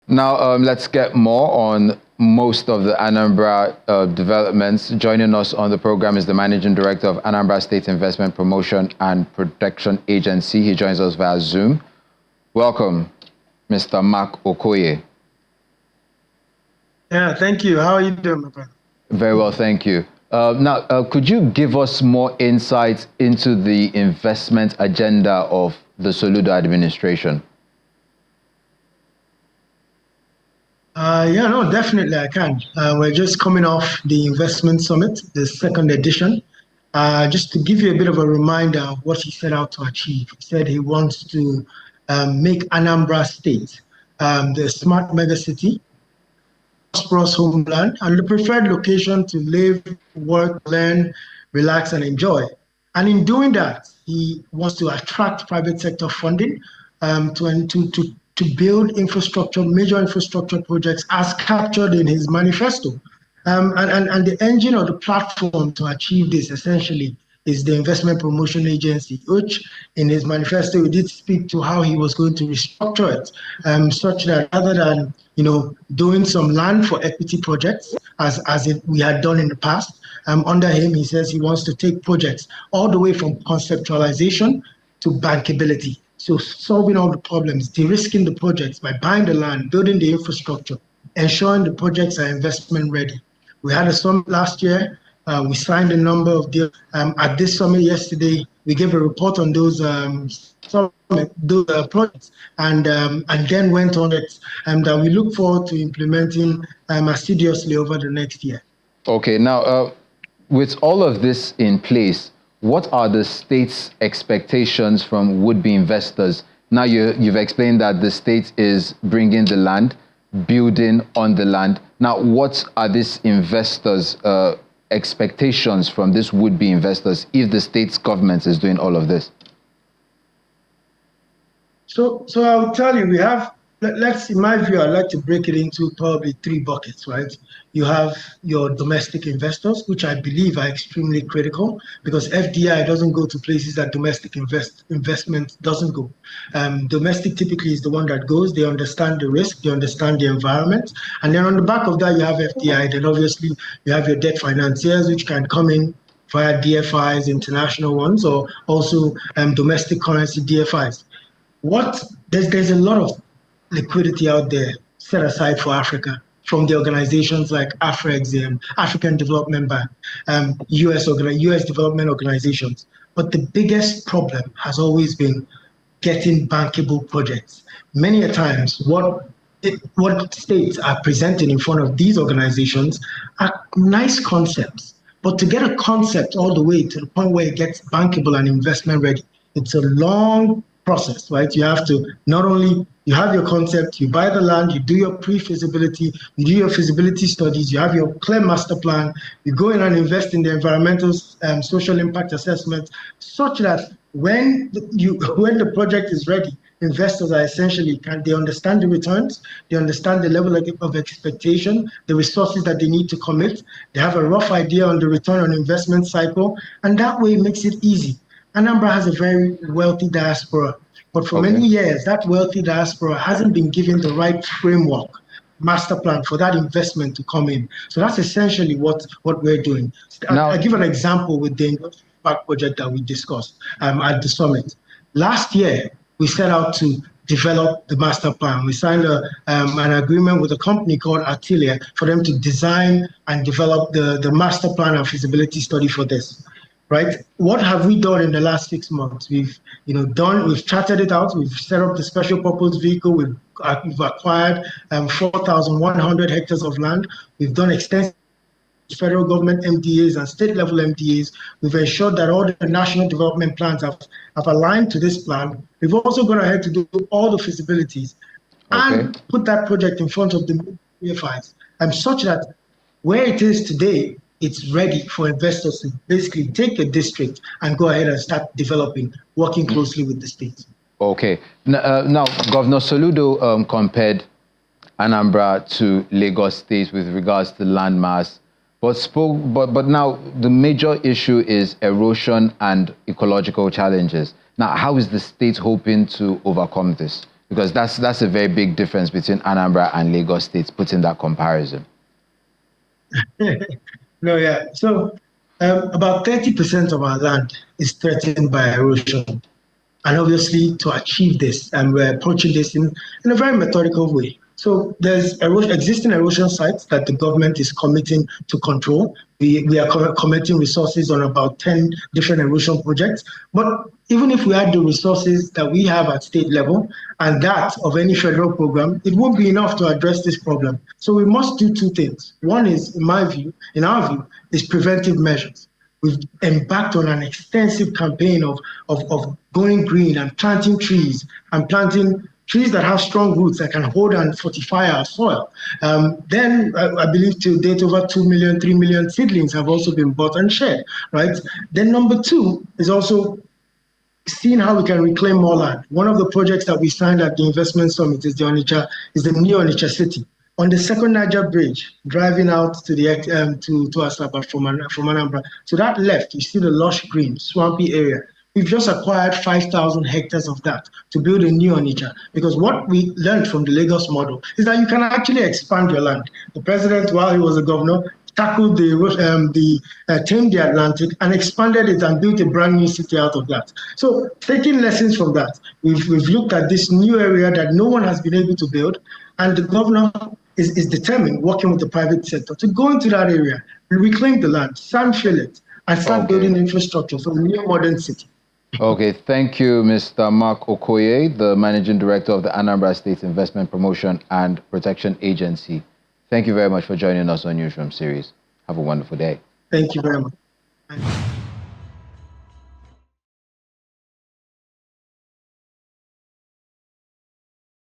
Now, let's get more on most of the Anambra developments. Joining us on the program is the Managing Director of Anambra State Investment Promotion and Protection Agency. He joins us via Zoom. Welcome, Mr. Mark Okoye. Yeah, thank you. How are you doing, my friend? Very well, thank you. Now, could you give us more insight into the investment agenda of the Soludo administration? Yeah, no, definitely I can. We're just coming off the investment summit, the second edition. Just to give you a bit of a reminder of what he set out to achieve. He said he wants to make Anambra State the smart megacity, prosperous homeland, and the preferred location to live, work, learn, relax, and enjoy. And in doing that, he wants to attract private sector funding to build infrastructure, major infrastructure projects as captured in his manifesto. And the engine or the platform to achieve this essentially is the Investment Promotion Agency, which in his manifesto he did speak to how he was going to restructure it, such that rather than doing some land for equity projects as we had done in the past, under him he says he wants to take projects all the way from conceptualization to bankability. So solving all the problems, de-risking the projects by buying the land, building the infrastructure, ensuring the projects are investment ready. We had a summit last year. We signed a number of deals. At this summit yesterday, we gave a report on those projects, and then went on it, and we look forward to implementing assiduously over the next year. Okay, now with all of this in place, what are the state's expectations from would-be investors? Now you've explained that the state is bringing the land, building on the land. Now, what are these investors' expectations from these would-be investors if the state's government is doing all of this? So I'll tell you, we have, in my view, I'd like to break it into probably three buckets, right? You have your domestic investors, which I believe are extremely critical because FDI doesn't go to places that domestic investment doesn't go. Domestic typically is the one that goes. They understand the risk, they understand the environment. And then on the back of that, you have FDI. Then obviously you have your debt financiers, which can come in via DFIs, international ones, or also domestic currency DFIs. There's a lot of liquidity out there set aside for Africa from the organizations like AfroExim, African Development Bank, US development organizations. But the biggest problem has always been getting bankable projects. Many a times, what states are presenting in front of these organizations are nice concepts. But to get a concept all the way to the point where it gets bankable and investment ready, it's a long process, right? You have to not only, you have your concept, you buy the land, you do your pre-feasibility, you do your feasibility studies, you have your clear master plan, you go in and invest in the environmental social impact assessment, such that when the project is ready, investors are essentially, they understand the returns, they understand the level of expectation, the resources that they need to commit, they have a rough idea on the return on investment cycle, and that way it makes it easy. Anambra has a very wealthy diaspora, but for many years, that wealthy diaspora hasn't been given the right framework, master plan for that investment to come in. So that's essentially what we're doing. I'll give an example with the Industry Park project that we discussed at the summit. Last year, we set out to develop the master plan. We signed an agreement with a company called Atelier for them to design and develop the master plan and feasibility study for this. Right? What have we done in the last 6 months? We've charted it out. We've set up the special purpose vehicle. We've acquired 4,100 hectares of land. We've done extensive federal government MDAs and state level MDAs. We've ensured that all the national development plans have aligned to this plan. We've also gone ahead to do all the feasibilities and put that project in front of the DFIs, such that where it is today, it's ready for investors to basically take a district and go ahead and start developing, working closely with the state. Okay. Now, Governor Soludo compared Anambra to Lagos State with regards to land mass, but now the major issue is erosion and ecological challenges. Now, how is the state hoping to overcome this? Because that's a very big difference between Anambra and Lagos states, putting that comparison. No, yeah. So about 30% of our land is threatened by erosion. And obviously, to achieve this, and we're approaching this in a very methodical way. So there's existing erosion sites that the government is committing to control. We are committing resources on about 10 different erosion projects. But even if we had the resources that we have at state level and that of any federal program, it won't be enough to address this problem. So we must do two things. One is, in our view, is preventive measures. We've embarked on an extensive campaign of going green and planting trees that have strong roots that can hold and fortify our soil. Then I believe to date over 2 million, 3 million seedlings have also been bought and shared, right? Then number two is also seeing how we can reclaim more land. One of the projects that we signed at the investment summit is the new Onitsha city. On the second Niger Bridge, driving out to the to Asaba from Anambra, to that left, you see the lush green, swampy area. We've just acquired 5,000 hectares of that to build a new Onitsha. Because what we learned from the Lagos model is that you can actually expand your land. The president, while he was a governor, tackled tamed the Atlantic and expanded it and built a brand new city out of that. So taking lessons from that, we've looked at this new area that no one has been able to build, and the governor is determined, working with the private sector, to go into that area, reclaim the land, sandfill it, and start building infrastructure for a new modern city. Okay, thank you, Mr. Mark Okoye, the Managing Director of the Anambra State Investment Promotion and Protection Agency. Thank you very much for joining us on Newsroom Series. Have a wonderful day. Thank you very much.